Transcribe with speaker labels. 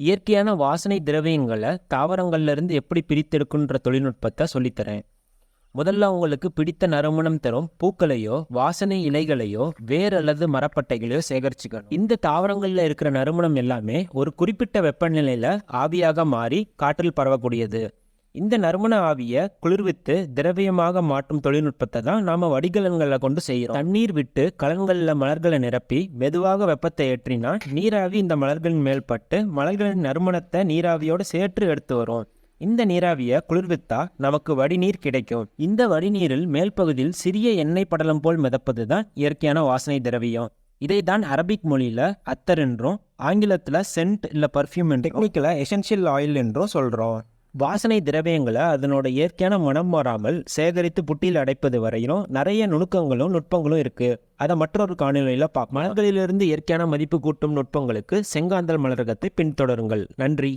Speaker 1: இயற்கையான வாசனை திரவியங்களை தாவரங்கள்ல இருந்து எப்படி பிரித்தெடுக்குன்ற தொழில்நுட்பத்தை சொல்லித்தரேன். முதல்ல உங்களுக்கு பிடித்த நறுமணம் தரும் பூக்களையோ வாசனை இலைகளையோ வேர் அல்லது மரப்பட்டைகளையோ சேகரிச்சுக்கணும். இந்த தாவரங்கள்ல இருக்கிற நறுமணம் எல்லாமே ஒரு குறிப்பிட்ட வெப்பநிலையில ஆவியாக மாறி காற்றில் பரவக்கூடியது. இந்த நறுமண ஆவியை குளிர்வித்து திரவியமாக மாற்றும் தொழில்நுட்பத்தை தான் நாம வடிகலன்களை கொண்டு செய்யறோம். தண்ணீர் விட்டு கலன்களில் மலர்களை நிரப்பி மெதுவாக வெப்பத்தை ஏற்றினா நீராவி இந்த மலர்களின் மேல் பட்டு மலர்களின் நறுமணத்தை நீராவியோட சேர்த்து எடுத்து வரும். இந்த நீராவியை குளிர்வித்தா நமக்கு வடிநீர் கிடைக்கும். இந்த வடிநீரில் மேல் பகுதியில் சிறிய எண்ணெய் படலம் போல் மிதப்பது தான் இயற்கையான வாசனை திரவியம். இதை தான் அரபிக் மொழியில அத்தர் என்றும் ஆங்கிலத்தில் சென்ட் இல்லை பர்ஃப்யூம் என்றும் டெக்னிக்கலா எசென்ஷியல் ஆயில் என்றும் சொல்றோம். வாசனை திரவியங்களை அதனோட இயற்கையான மனம் மாறாமல் சேகரித்து புட்டியில் அடைப்பது வரையிலும் நிறைய நுணுக்கங்களும் நுட்பங்களும் இருக்கு. அதை மற்றொரு காணொளியில பார்க்கலாம். மலர்களிலிருந்து இயற்கையான மதிப்பு கூட்டும் நுட்பங்களுக்கு செங்காந்தல் மலரகத்தை பின்தொடருங்கள். நன்றி.